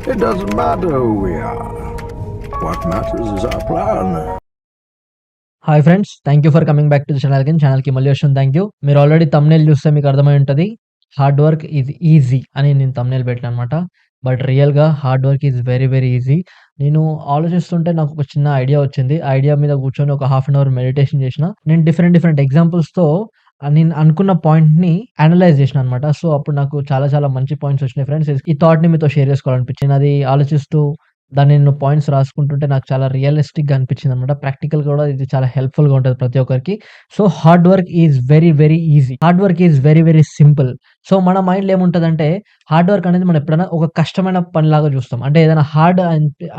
It doesn't matter who we are. What matters is our plan. Hi friends, thank you for coming back to the ఛానల్కి మళ్ళీ వస్తుంది. Thank you. మీరు already thumbnail చూస్తే మీకు అర్థమై ఉంటుంది, హార్డ్ వర్క్ ఈజ్ ఈజీ అని నేను తమ్నేల్ పెట్టాను అనమాట. బట్ రియల్గా hard work is very very easy. నేను ఆలోచిస్తుంటే నాకు ఒక చిన్న ఐడియా వచ్చింది. ఆ ఐడియా మీద కూర్చొని ఒక హాఫ్ అన్ అవర్ మెడిటేషన్ చేసిన. నేను డిఫరెంట్ ఎగ్జాంపుల్స్తో నేను అనుకున్న పాయింట్ని అనలైజ్ చేసిన అనమాట. సో అప్పుడు నాకు చాలా చాలా మంచి పాయింట్స్ వచ్చినాయి ఫ్రెండ్స్. ఈ థాట్ని మీతో షేర్ చేసుకోవాలనిపించింది. అది ఆలోచిస్తూ దాన్ని నేను పాయింట్స్ రాసుకుంటుంటే నాకు చాలా రియలిస్టిక్‌గా అనిపించిందనమాట. ప్రాక్టికల్‌గా కూడా ఇది చాలా హెల్ప్‌ఫుల్‌గా ఉంటది ప్రతి ఒక్కరికి. So hard work is very very easy. Hard work is very very simple. So మన మైండ్‌లో ఏముంటదంటే హార్డ్ వర్క్ అనేది మనం ఎప్పుడైనా ఒక కష్టమైన పనిలాగా చూస్తాం. అంటే ఏదైనా హార్డ్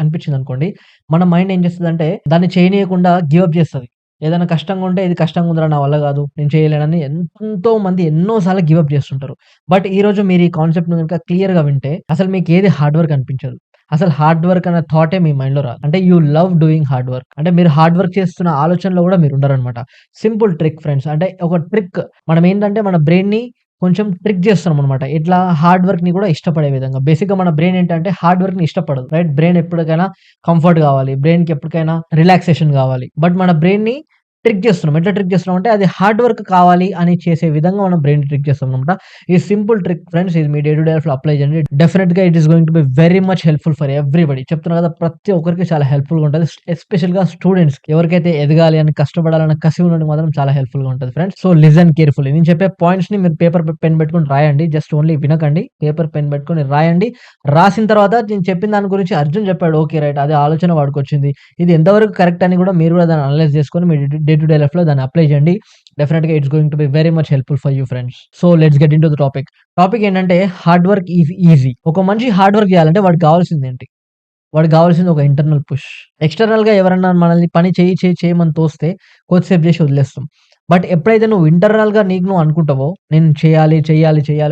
అనిపించిందనుకోండి, మన మైండ్ ఏం చేస్తదంటే దాన్ని చేయనీయకుండా గివ్ అప్ చేస్తది. ఏదైనా కష్టంగా ఉంటే ఇది కష్టంగా ఉందిరా నా వల్ల కాదు, నేను చేయలేనని ఎంతో మంది ఎన్నో సార్లు గివ్ అప్ చేస్తుంటారు. బట్ ఈరోజు మీరు ఈ కాన్సెప్ట్‌ని గనుక క్లియర్‌గా వింటే అసలు మీకు ఏది హార్డ్ వర్క్ అనిపించదు. అసలు హార్డ్ వర్క్ అనే థాటే మీ మైండ్‌లో రాదు. అంటే you love doing hard work. అంటే మీరు హార్డ్ వర్క్ చేస్తున్న ఆలోచనలో కూడా మీరు ఉండరనమాట. Simple trick friends. అంటే ఒక ట్రిక్ మనం ఏంటంటే మన బ్రెయిన్‌ని కొంచెం ట్రిక్ చేస్తున్నామనమాట. ఇట్లా హార్డ్ వర్క్‌ని కూడా ఇష్టపడే విధంగా. బేసిక్‌గా మన బ్రెయిన్ ఏంటంటే హార్డ్ వర్క్‌ని ఇష్టపడదు. రైట్? బ్రెయిన్ ఎప్పటికైనా కంఫర్ట్ కావాలి. బ్రెయిన్‌కి ఎప్పటికైనా రిలాక్సేషన్ కావాలి. బట్ మన బ్రెయిన్‌ని ట్రిక్ చేస్తున్నాం. ఎట్లా ట్రిక్ చేస్తున్నాం అంటే అది హార్డ్ వర్క్ కావాలి అని చేసే విధంగా మనం బ్రెయిన్‌ని ట్రిక్ చేస్తామనమాట. ఈ సింపుల్ ట్రిక్ ఫ్రెండ్స్ ఇది మీ డే టు డే లైఫ్‌లో అప్లై చేయండి. డెఫినిట్‌గా it is going to be very much helpful for everybody. చెప్తున్నా కదా, ప్రతి ఒక్కరికి చాలా హెల్ప్‌ఫుల్‌గా ఉంటది. ఎస్పెషల్‌గా స్టూడెంట్స్‌కి, ఎవరికైతే ఎదగాలి అని కష్టపడాలన్న కసి ఉన్నోడికి మాత్రం చాలా హెల్ప్‌ఫుల్‌గా ఉంటది ఫ్రెండ్స్. So listen carefully. నేను చెప్పే పాయింట్స్‌ని మీరు పేపర్, పెన్ పెట్టుకొని రాయండి. జస్ట్ ఓన్లీ వినకండి. పేపర్, పెన్ పెట్టుకొని రాయండి. రాసిన తర్వాత నేను చెప్పిన దాని గురించి అర్జున్ చెప్పాడు. Okay right. అదే ఆలోచన వాడికొచ్చింది. ఇది ఎంతవరకు కరెక్ట్ అని కూడా మీరు కూడా దాన్ని అనలైజ్ చేసుకొని మీ డే టు డే లైఫ్‌లో దాన్ని అప్లై చేయండి. డెఫినిట్‌గా it's going to be very much helpful for you friends. So let's get into the topic. Topic ఏంటంటే హార్డ్ వర్క్ ఈజ్ ఈజీ. ఒక మనిషి హార్డ్ వర్క్ చేయాలంటే వాడికి కావాల్సిందేంటి? వాడికి కావాల్సింది ఒక ఇంటర్నల్ పుష్. ఎక్స్‌టర్నల్‌గా ఎవరన్నా మనల్ని పని చేయమని తోస్తే కొద్దిసేపు చేసి వదిలేస్తాం. బట్ ఎప్పుడైతే నువ్వు ఇంటర్నల్‌గా నీకు నువ్వు అనుకుంటావో నేను చేయాలి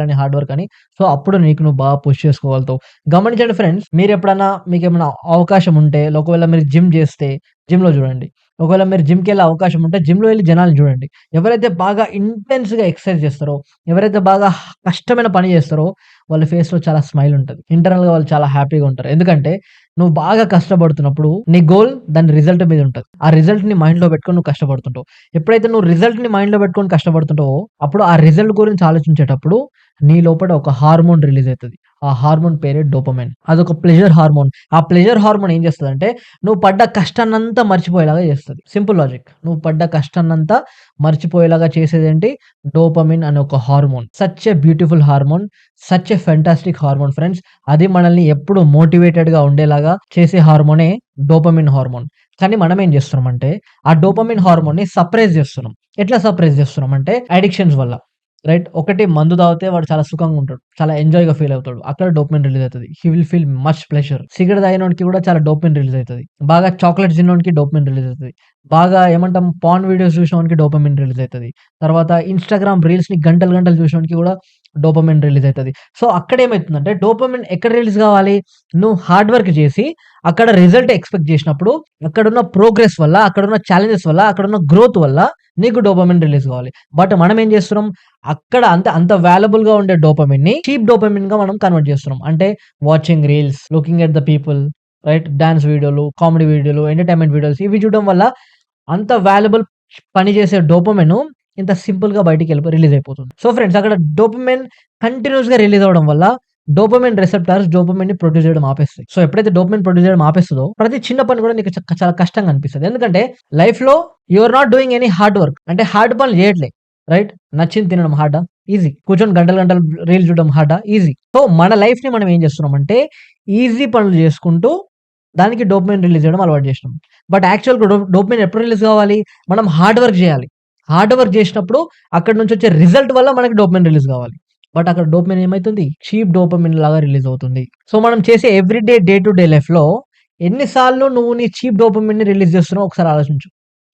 అని హార్డ్ వర్క్ అని, సో అప్పుడు నీకు నువ్వు బాగా పుష్ చేసుకోగలుగుతావు. గమనించండి ఫ్రెండ్స్, మీరెప్పుడన్నా మీకేమైనా అవకాశం ఉంటే, ఒకవేళ మీరు జిమ్ చేస్తే జిమ్‌లో చూడండి. ఒకవేళ మీరు జిమ్‌కెళ్ళే అవకాశం ఉంటే జిమ్‌లో వెళ్లి జనాల్ని చూడండి. ఎవరైతే బాగా ఇంటెన్స్‌గా ఎక్సర్సైజ్ చేస్తారో, ఎవరైతే బాగా కష్టమైన పని చేస్తారో వాళ్ళ ఫేస్‌లో చాలా స్మైల్ ఉంటది. ఇంటర్నల్‌గా వాళ్ళు చాలా హ్యాపీగా ఉంటారు. ఎందుకంటే నువ్వు బాగా కష్టపడుతున్నప్పుడు నీ గోల్ దాని రిజల్ట్ మీద ఉంటది. ఆ రిజల్ట్‌ని మైండ్‌లో పెట్టుకొని నువ్వు కష్టపడుతుంటావు. ఎప్పుడైతే నువ్వు రిజల్ట్‌ని మైండ్‌లో పెట్టుకొని కష్టపడుతుంటావో, అప్పుడు ఆ రిజల్ట్ గురించి ఆలోచించేటప్పుడు నీ లోపల ఒక హార్మోన్ రిలీజ్ అయితది. ఆ హార్మోన్ పేరే డోపమైన్. అదొక ప్లెజర్ హార్మోన్. ఆ ప్లెజర్ హార్మోన్ ఏం చేస్తదంటే నువ్వు పడ్డ కష్టాన్నంతా మర్చిపోయేలాగా చేస్తది. Simple logic. నువ్వు పడ్డ కష్టాన్నంతా మర్చిపోయేలాగా చేసేదేంటి? డోపమైన్ అనే ఒక hormone. Such a beautiful hormone. Such a fantastic hormone friends. అది మనల్ని ఎప్పుడు మోటివేటెడ్‌గా ఉండేలాగా చేసే హార్మోనే డోపమైన్ హార్మోన్. కానీ మనం ఏం చేస్తున్నామంటే ఆ డోపమైన్ హార్మోన్‌ని సప్రెస్ చేస్తున్నాం. ఎట్లా సప్రెస్ చేస్తున్నాం అంటే అడిక్షన్స్ వల్ల. రైట్? ఒకటి మందు తాగితే వాడు చాలా సుఖంగా ఉంటాడు. చాలా ఎంజాయ్‌గా ఫీల్ అవుతాడు. అక్కడ డోపమైన్ రిలీజ్ అయితది. He will feel much pleasure. Cigarette తాగినోడికి కూడా చాలా డోపమైన్ రిలీజ్ అయితది. బాగా చాక్లేట్స్ తిన్నోడికి డోపమైన్ రిలీజ్ అయితది. బాగా ఏమంటాం పార్న్ వీడియోస్ చూసినోనికి డోపమైన్ రిలీజ్ అయితది. తర్వాత ఇన్‌స్టాగ్రామ్ రీల్స్‌ని గంటలు చూసినోనికి కూడా డోపమైన్ రిలీజ్ అయితది. సో అక్కడేమైతుందంటే డోపమైన్ ఎక్కడ రిలీజ్ కావాలి? నువ్వు హార్డ్ వర్క్ చేసి అక్కడ రిజల్ట్ ఎక్స్‌పెక్ట్ చేసినప్పుడు అక్కడున్న ప్రోగ్రెస్ వల్ల, అక్కడున్న ఛాలెంజెస్ వల్ల, అక్కడున్న గ్రోత్ వల్ల నీకు డోపమైన్ రిలీజ్ కావాలి. బట్ మనం ఏం చేస్తున్నాం? అక్కడ అంత వాల్యుబుల్‌గా ఉండే డోపమైన్‌ని చీప్ డోపమైన్‌గా మనం కన్వర్ట్ చేస్తున్నాం. అంటే watching reels, looking at the people, right? Dance వీడియోలు, కామెడీ వీడియోలు, ఎంటర్‌టైన్‌మెంట్ వీడియోస్ ఇవి చూడడం వల్ల అంత వాల్యుబుల్ పని చేసే డోపమైన్ ఇంత సింపుల్‌గా రిలీజ్ అయిపోతుంది. సో ఫ్రెండ్స్, అక్కడ డోపమైన్ కంటిన్యూయస్‌గా రిలీజ్ అవ్వడం వల్ల డోపమైన్ రిసెప్టార్స్ డోపమైన్‌ని ప్రొడ్యూస్ చేయడం ఆపేస్తాయి. సో ఎప్పుడైతే డోపమైన్ ప్రొడ్యూస్ చేయడం ఆపేస్తదో ప్రతి చిన్న పని కూడా నీకు చాలా కష్టంగా అనిపిస్తది. ఎందుకంటే లైఫ్‌లో you are not doing any hard work. అంటే హార్డ్ పనులు చేయట్లే. రైట్? నచ్చింది తినడం హార్డా? ఈజీ. కూర్చొని గంటలు రీల్స్ చూడడం హార్డా? ఈజీ. సో మన లైఫ్‌ని మనం ఏం చేస్తున్నామంటే ఈజీ పనులు చేసుకుంటూ దానికి డోపమైన్ రిలీజ్ చేయడం అలవాటు చేసినాం. బట్ యాక్చువల్‌గా డోపమైన్ ఎప్పుడు రిలీజ్ కావాలి? మనం హార్డ్ వర్క్ చేయాలి. హార్డ్ వర్క్ చేసినప్పుడు అక్కడి నుంచి వచ్చే రిజల్ట్ వల్ల మనకి డోపమైన్ రిలీజ్ కావాలి. బట్ అక్కడ డోపమైన్ ఏమైతుంది? చీప్ డోపమైన్ లాగా రిలీజ్ అవుతుంది. సో మనం చేసే డే టు డే లైఫ్‌లో ఎన్ని సార్లు నువ్వు నీ చీప్ డోపమైన్‌ని రిలీజ్ చేస్తున్నావో ఒకసారి ఆలోచించు.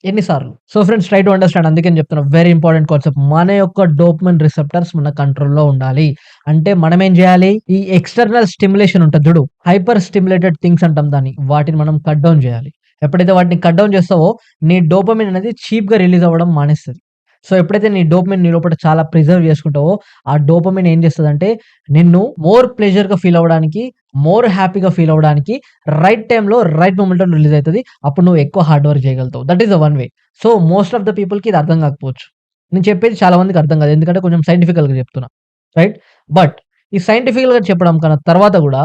ఎన్ని సార్లు? So friends, try to understand. అందుకే నేను చెప్తున్నా, వెరీ ఇంపార్టెంట్ కాన్సెప్ట్. మన యొక్క డోపమైన్ రిసెప్టార్స్ మన కంట్రోల్‌లో ఉండాలి. అంటే మనం ఏం చేయాలి? ఈ ఎక్స్‌టర్నల్ స్టిమ్యులేషన్ ఉంటది చూడు. హైపర్ స్టిమ్యులేటెడ్ థింగ్స్ అంటాం దాన్ని. వాటిని మనం కట్ డౌన్ చేయాలి. ఎప్పుడైతే వాటిని కట్ డౌన్ చేస్తావో నీ డోపమైన్ అనేది చీప్‌గా రిలీజ్ అవ్వడం మానేస్తది. సో, ఎప్పుడైతే నీ డోపమైన్ నీ లోపల చాలా ప్రిజర్వ్ చేసుకుంటావో, ఆ డోపమైన్ ఏం చేస్తదంటే, నిన్ను మోర్ ప్లెజర్‌గా ఫీల్ అవ్వడానికి, మోర్ హ్యాపీగా ఫీల్ అవ్వడానికి రైట్ టైమ్‌లో, రైట్ మొమెంట్‌లో రిలీజ్ అయితది. అప్పుడు నువ్వు ఎక్కువ హార్డ్ వర్క్ చేయగలుగుతావు. That is the one way. So, most of the పీపుల్‌కి ఇది అర్థం కాకపోవచ్చు. నేను చెప్పేది చాలా మందికి అర్థం కాదు. ఎందుకంటే కొంచెం సైంటిఫికల్‌గా చెప్తున్నా. రైట్? బట్ ఈ సైంటిఫికల్‌గా చెప్పడం కన్నా తర్వాత గూడా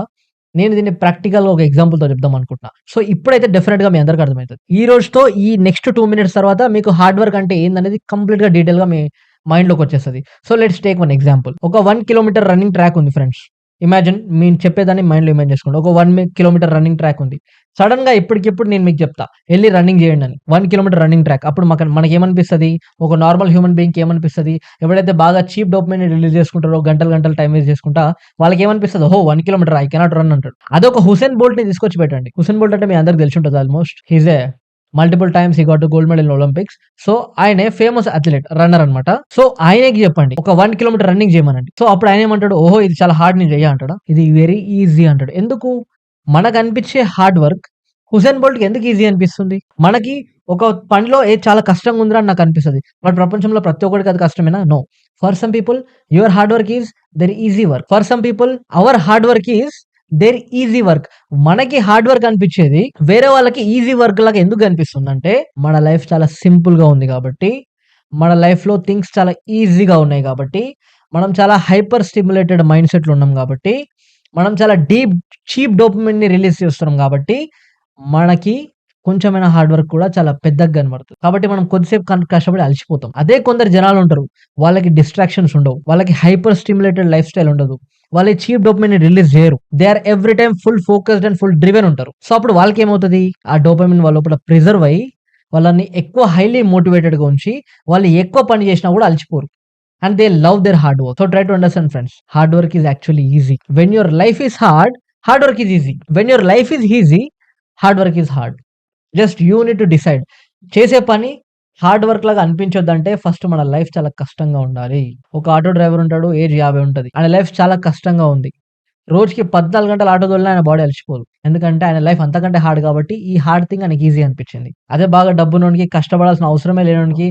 నేను దీన్ని ప్రాక్టికల్‌గా ఒక ఎగ్జాంపుల్‌తో చెప్దాం అనుకుంటున్నా. సో, ఇప్పుడైతే డెఫినిట్‌గా మీ అందరికి అర్థమైతది. ఈ రోజుతో ఈ నెక్స్ట్ 2 మినిట్స్ తర్వాత మీకు హార్డ్ వర్క్ అంటే ఏందనేది కంప్లీట్‌గా డీటెయిల్‌గా మీ మైండ్‌లోకొచ్చేస్తది. So, let's take one example. ఒక 1 కిలోమీటర్ రన్నింగ్ ట్రాక్ ఉంది ఫ్రెండ్స్. ఇమాజిన్ నేను చెప్పేదాన్ని మైండ్‌లో ఇమాజిన్ చేసుకోండి. ఒక 1 కిలోమీటర్ రన్నింగ్ ట్రాక్ ఉంది. సడెన్‌గా ఇప్పటికిప్పుడు నేను మీకు చెప్తా. ఎళ్లి రన్నింగ్ చేయండని. 1 కిలోమీటర్ రన్నింగ్ ట్రాక్. అప్పుడు మనకేమనిపిస్తది? ఒక నార్మల్ హ్యూమన్ బీయింగ్‌కి ఏమనిపిస్తది? ఎవడైతే బాగా చీప్ డోపమైన్ రిలీజ్ చేసుకుంటారో, గంటలు గంటలు టైమ్ వేస్ట్ చేసుకుంటా వాళ్ళకేమనిపిస్తది? ఓహో! 1 కిలోమీటర్ ఐ కెనాట్ రన్ అంటాడు. అదొక హుసేన్ బోల్ట్‌ని తీసుకొచ్చి పెట్టండి. హుసేన్ బోల్ట్ అంటే మీ అందరికి తెలిసి ఉంటది almost. He is multiple times he got gold medal in Olympics. So, ఆయనే ఫేమస్ అథ్లెట్, రన్నర్ అన్నమాట. సో, ఆయనకి చెప్పండి. ఒక 1 కిలోమీటర్ రన్నింగ్ చేయమనండి. సో, అప్పుడు ఆయనేమంటాడు? ఓహో! ఇది చాలా హార్డ్ నేను చెయ్య అంటాడా? ఇది వెరీ ఈజీ అంటాడు. ఎందుకు? మనకనిపించే హార్డ్ వర్క్ హుసేన్ బోల్ట్‌కి ఎందుకు ఈజీ అనిపిస్తుంది? మనకి ఒక పనిలో చాలా కష్టంగా ఉందిరా అని నాకనిపిస్తది. బట్ ప్రపంచంలో ప్రతి ఒక్కడికి అది కష్టమేనా? No. For some people your hard work is their easy work. For some people our hard work is their easy work. మనకి హార్డ్ వర్క్ అనిపించేది వేరే వాళ్ళకి ఈజీ వర్క్ లాగా ఎందుకు కనిపిస్తుందంటే, మన లైఫ్ చాలా సింపుల్‌గా ఉంది కాబట్టి, మన లైఫ్‌లో థింగ్స్ చాలా ఈజీగా ఉన్నాయి కాబట్టి, మనం చాలా హైపర్ స్టిమ్యులేటెడ్ మైండ్ సెట్‌లో ఉన్నాం కాబట్టి, మనం చాలా చీప్ డోపమైన్‌ని రిలీజ్ చేస్తున్నాం కాబట్టి, మనకి కొంచెమైనా హార్డ్ వర్క్ కూడా చాలా పెద్దగా కనబడుతది. కాబట్టి మనం కొద్దిసేపు కష్టపడి అలసిపోతాం. అదే కొందరు జనాలుంటరు. వాళ్ళకి డిస్ట్రాక్షన్స్ ఉండవు. వాళ్ళకి హైపర్ స్టిమ్యులేటెడ్ లైఫ్ స్టైల్ ఉండదు. వాళ్ళు చీప్ డోపమైన్‌ని రిలీజ్ చేయరు. They or every time full focused and full driven ఉంటారు. సో, అప్పుడు వాళ్ళకేమవుతది? ఆ డోపమైన్ వాళ్ళ లోపల ప్రిజర్వ్ అయ్యి, వాళ్ళని ఎక్కువ హైలీ మోటివేటెడ్‌గా ఉంచి, వాళ్ళు ఎక్కువ పని చేసినా కూడా అలసిపోరు. And they love their hard work. So, try to understand friends. Hard work is actually easy. When your life is hard, hard work is easy. When your life is easy, hard work is hard. Just you need to decide. చేసే పని hard work లాగా అనిపించొద్దంటే first మన life చాలా కష్టంగా ఉండాలి. ఒక auto driver ఉంటాడు. Age 50 ఉంటది. ఆయన లైఫ్ చాలా కష్టంగా ఉంది. రోజుకి 14 గంటలు ఆటో తోలినా ఆయన బాడీ అలసిపోదు. ఎందుకంటే ఆయన లైఫ్ అంతకంటే హార్డ్ కాబట్టి ఈ హార్డ్ థింగ్ ఆయనకి ఈజీ అనిపించింది. అదే బాగా డబ్బున్నోనికి, కష్టపడాల్సిన అవసరమే లేనోనికి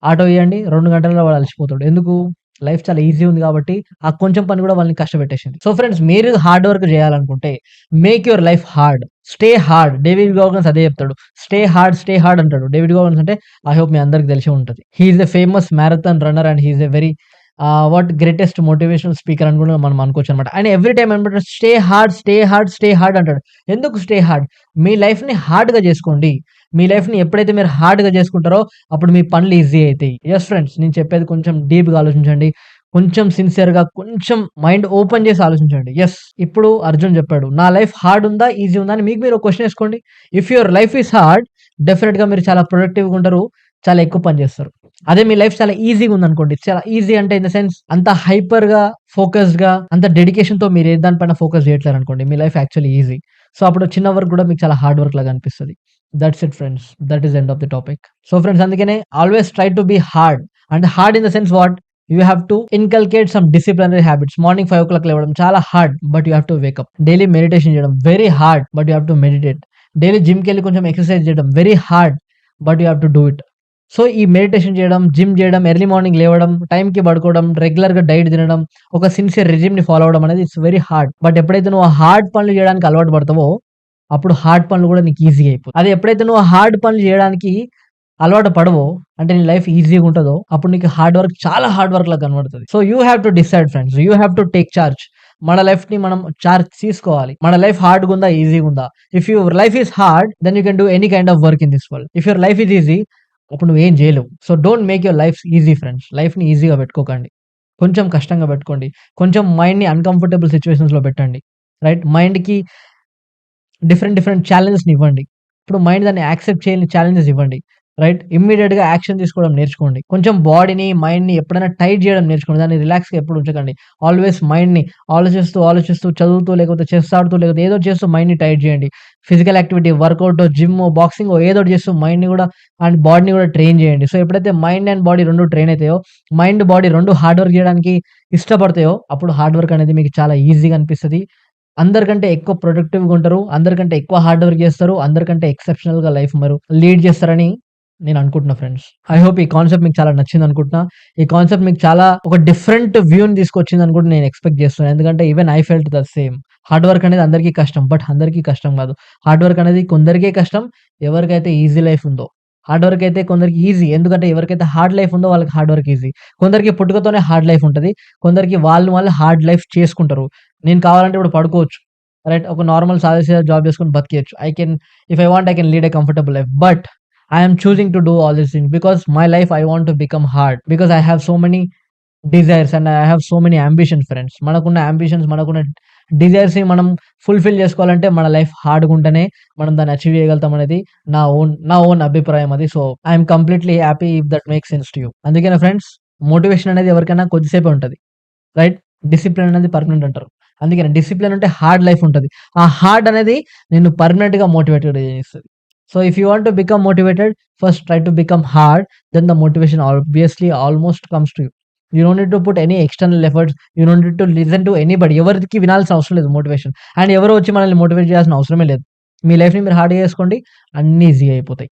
ఆటో ఇయ్యండి 2 గంటల్లో వాడు అలసిపోతాడు. ఎందుకు? లైఫ్ చాలా ఈజీ ఉంది కాబట్టి, ఆ కొంచెం పని కూడా వాళ్ళని కష్టపెట్టేసింది. సో, ఫ్రెండ్స్ మీరు హార్డ్ వర్క్ చేయాలనుకుంటే make your life hard. Stay hard. David Goggins అదే చెప్తాడు. స్టే హార్డ్ అంటాడు. డేవిడ్ గోగన్స్ అంటే ఐ హోప్ మీ అందరికి తెలిసే ఉంటది. He is a famous marathon runner and he is a very greatest motivational speaker అని కూడా మనం అనుకోవచ్చనమాట. ఆయన ఎవ్రీ టైమ్ ఏమంటాడు? Stay hard, stay hard, stay hard అంటాడు. ఎందుకు స్టే హార్డ్? మీ లైఫ్‌ని హార్డ్‌గా చేసుకోండి. మీ లైఫ్‌ని ఎప్పుడైతే మీరు హార్డ్‌గా చేసుకుంటారో అప్పుడు మీ పనులు ఈజీ అయితాయి. యెస్ ఫ్రెండ్స్, నేను చెప్పేది కొంచెం డీప్‌గా ఆలోచించండి. కొంచెం సిన్సియర్‌గా, కొంచెం మైండ్ ఓపెన్ చేసి ఆలోచించండి. యెస్, ఇప్పుడు అర్జున్ చెప్పాడు. నా లైఫ్ హార్డ్ ఉందా? ఈజీ ఉందా? అని మీకు మీరు ఒక క్వెషన్ ఏసుకోండి. If your life is hard, డెఫినిట్‌గా మీరు చాలా ప్రొడక్టివ్‌గా ఉంటారు. చాలా ఎక్కువ పని చేస్తారు. అదే మీ లైఫ్ చాలా ఈజీగా ఉందనుకోండి. చాలా ఈజీ అంటే ఇన్ ద సెన్స్ అంత హైపర్‌గా, ఫోకస్డ్‌గా, అంత డెడికేషన్‌తో మీరు ఏ దాని పైన ఫోకస్ చేయట్లేరనుకోండి. మీ లైఫ్ యాక్చువల్లీ ఈజీ. సో, అప్పుడు చిన్న వర్క్ కూడా మీకు చాలా హార్డ్ వర్క్ లాగా అనిపిస్తది. That's it friends. That is end of the topic. So, friends అందుకనే always try to be hard. అంటే hard in the sense what? You have to inculcate some disciplinary habits. Morning 5:00 లేవడం చాలా hard. But you have to wake up. Daily meditation చేయడం very hard. But you have to meditate. Daily జిమ్‌కెళ్ళి కొంచెం exercise చేయడం very hard. But you have to do it. So, ఈ meditation చేయడం, gym చేయడం, early morning లేవడం, టైమ్‌కి పడుకోవడం, రెగ్యులర్‌గా డైట్ తినడం, ఒక సిన్సియర్ రెజిమ్‌ని ఫాలో అవ్వడం అనేది ఇట్స్ వెరీ హార్డ్. బట్ ఎప్పుడైతే నువ్వు ఆ హార్డ్ పనులు చేయడానికి అలవాటు పడతావో, అప్పుడు హార్డ్ పనులు కూడా నీకు ఈజీగా అయిపోతాయి. అదే ఎప్పుడైతే నువ్వు హార్డ్ పనులు చేయడానికి అలవాటు పడవో, అంటే నీ లైఫ్ ఈజీగా ఉంటదో, అప్పుడు నీకు హార్డ్ వర్క్ చాలా హార్డ్ వర్క్ లాగా కనబడుతది. So, you have to decide friends. You have to take charge. మన లైఫ్‌ని మనం చార్జ్ తీసుకోవాలి. మన లైఫ్ హార్డ్‌గా ఉందా? ఈజీగా ఉందా? If your life is hard, then you can do any kind of work in this world. If your life is easy, అప్పుడు నువ్వేం చేయలేవు. So, don't make your life easy friends. లైఫ్‌ని ఈజీగా పెట్టుకోకండి. కొంచెం కష్టంగా పెట్టుకోండి. కొంచెం మైండ్‌ని అన్‌కంఫర్టబుల్ సిట్యుయేషన్స్‌లో పెట్టండి. రైట్? మైండ్‌కి డిఫరెంట్ ఛాలెంజెస్‌ని ఇవ్వండి. ఇప్పుడు మైండ్ దాన్ని యాక్సెప్ట్ చేయని ఛాలెంజెస్ ఇవ్వండి. రైట్? ఇమ్మీడియేట్‌గా యాక్షన్ తీసుకోవడం నేర్చుకోండి. కొంచెం బాడీని, మైండ్‌ని ఎప్పుడైనా టైట్ చేయడం నేర్చుకోండి. దాన్ని రిలాక్స్‌గా ఎప్పుడు ఉంచకండి. ఆల్వేస్ మైండ్‌ని ఆలోచిస్తూ, చదువుతూ, లేకపోతే చెస్ ఆడుతూ, లేకపోతే ఏదో చేస్తూ మైండ్‌ని టైట్ చేయండి. ఫిజికల్ యాక్టివిటీ, వర్కౌటో, జిమ్మో, బాక్సింగో ఏదో ఒకటి చేస్తూ మైండ్‌ని కూడా అండ్ బాడీని కూడా ట్రైన్ చేయండి. సో, ఎప్పుడైతే మైండ్ అండ్ బాడీ 2 ట్రైన్ అయితాయో, మైండ్, బాడీ 2 హార్డ్ వర్క్ చేయడానికి ఇష్టపడతాయో, అప్పుడు హార్డ్ వర్క్ అనేది మీకు చాలా ఈజీగా అనిపిస్తది. అందరికంటే ఎక్కువ ప్రొడక్టివ్‌గా ఉంటారు. అందరికంటే ఎక్కువ హార్డ్ వర్క్ చేస్తారు. అందరికంటే ఎక్సెప్షనల్‌గా లైఫ్ లీడ్ చేస్తారని నేను అనుకుంటున్నా ఫ్రెండ్స్. ఐ హోప్ ఈ కాన్సెప్ట్ మీకు చాలా నచ్చింది అనుకుంటున్నా. ఈ కాన్సెప్ట్ మీకు చాలా ఒక డిఫరెంట్ వ్యూని తీసుకొచ్చిందని కూడా నేను ఎక్స్‌పెక్ట్ చేస్తున్నా. ఎందుకంటే even I felt the same. Hard work అనేది అందరికీ కష్టం. బట్ అందరికీ కష్టం కాదు. హార్డ్ వర్క్ అనేది కొందరికే కష్టం. ఎవరికైతే ఈజీ లైఫ్ ఉందో. హార్డ్ వర్క్ అయితే కొందరికి ఈజీ. ఎందుకంటే ఎవరికైతే హార్డ్ లైఫ్ ఉందో వాళ్ళకి హార్డ్ వర్క్ ఈజీ. కొందరికి పుట్టుకతోనే హార్డ్ లైఫ్ ఉంటది. కొందరికి వాళ్ళు హార్డ్ లైఫ్ చేసుకుంటారు. నేను కావాలంటే ఇప్పుడు పడుకోవచ్చు. రైట్. ఒక నార్మల్ సాదాసీదా జాబ్ చేసుకొని బతికేయొచ్చు. If I want I can lead a comfortable life. But I am choosing to do all these things because my life I want to become hard because I have so many desires and I have so many ambitions friends. మనకున్న ambitions, మనకున్న డిజైర్స్‌ని మనం fulfil చేసుకోవాలంటే మన life హార్డ్‌గుంటేనే మనం దాన్ని achieve చేయగలుగుతాం అనేది నా ఓన్ అభిప్రాయం అది. So, I am completely happy if that makes sense to you. అందుకనే ఫ్రెండ్స్ మోటివేషన్ అనేది ఎవరికైనా కొద్దిసేపే ఉంటది. రైట్. డిసిప్లిన్ అనేది పర్మనెంట్ అంటారు. అందుకని డిసిప్లిన్ ఉంటే హార్డ్ లైఫ్ ఉంటది. ఆ హార్డ్ అనేది నిన్ను పర్మనెంట్‌గా మోటివేటెడ్ చేస్తది. So, if you want to become motivated first try to become hard then the motivation obviously almost comes to you. You don't need to put any external efforts. You don't need to listen to anybody. ఎవరికి వినాల్సిన అవసరం లేదు motivation. And ఎవరో వచ్చి మనల్ని motivate చేయాల్సిన అవసరమే లేదు. మీ లైఫ్‌ని మీరు హార్డ్‌గా చేసుకోండి. అన్నీ ఈజీగా అయిపోతాయి.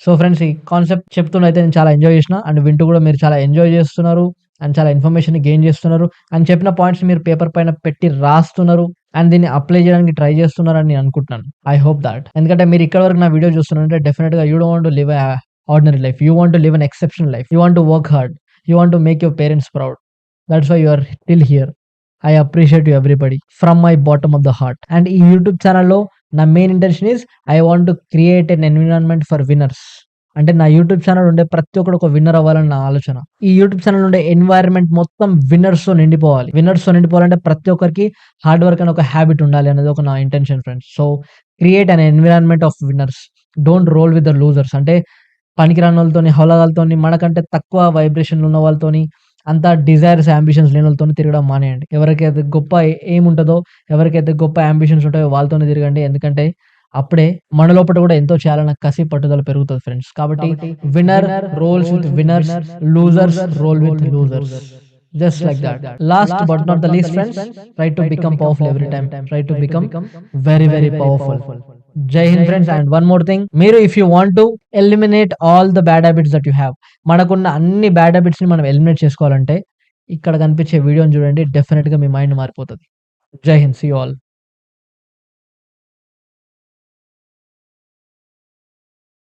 సో, ఫ్రెండ్స్ ఈ కాన్సెప్ట్ చెప్తూనైతే నేను చాలా ఎంజాయ్ చేసిన. అండ్ వింటూ కూడా మీరు చాలా ఎంజాయ్ చేస్తున్నారు. అండ్ చాలా ఇన్ఫర్మేషన్‌ని గెయిన్ చేస్తున్నారు. అండ్ చెప్పిన పాయింట్స్‌ని మీరు పేపర్ పైన పెట్టి రాస్తున్నారు. అండ్ దీన్ని అప్లై చేయడానికి ట్రై చేస్తున్నారని నేను అనుకుంటున్నాను. I hope that. ఎందుకంటే మీరు ఇక్కడి వరకు నా వీడియో చూస్తున్నారంటే డెఫినిట్‌గా you don't want to live ordinary life. You want to live an exceptional life. You want to work hard. You want to make your parents proud. That's why you are still here. I appreciate you everybody from my bottom of the heart. And ఈ YouTube ఛానెల్‌లో నా main intention is I want to create N environment for winners. అంటే నా YouTube channel ఉండే ప్రతి ఒక్కడు ఒక winner అవ్వాలని నా ఆలోచన. ఈ యూట్యూబ్ ఛానెల్ ఉండే ఎన్వైర్న్మెంట్ మొత్తం విన్నర్స్‌తో నిండిపోవాలి. విన్నర్స్‌తో నిండిపోవాలంటే ప్రతి ఒక్కరికి హార్డ్ వర్క్ అనే ఒక హ్యాబిట్ ఉండాలి అనేది ఒక నా intention friends. So, create an environment of winners. Don't roll with the losers. అంటే పనికిరానోళ్ళతోని, హోలగాళ్ళతోని, మనకంటే తక్కువ వైబ్రేషన్‌లు ఉన్న వాళ్ళతోని, అంత డిజైర్స్, యాంబిషన్స్ లేనోళ్ళతోని తిరగడం మానేయండి. ఎవరికైతే గొప్ప ఎయిమ్ ఉంటదో, ఎవరికైతే గొప్ప యాంబిషన్స్ ఉంటాయో వాళ్ళతోనే తిరగండి. ఎందుకంటే అప్పుడే మన లోపట కూడా ఎంతో చేయాలన్న కసి, పట్టుదల పెరుగుతది ఫ్రెండ్స్. కాబట్టి winner rolls with winners, losers roll with losers. Just like that. Last but not the least friends, try to become powerful every time. Try to become very very powerful. జై Hind friends. And one more thing, మీరు if you want to eliminate all the bad habits that you have, మనకున్న అన్ని bad హ్యాబిట్స్‌ని మనం eliminate చేసుకోవాలంటే ఇక్కడ కనిపించే వీడియోని చూడండి. డెఫినిట్‌గా మీ మైండ్ మారిపోతది. జై హింద్. See you all.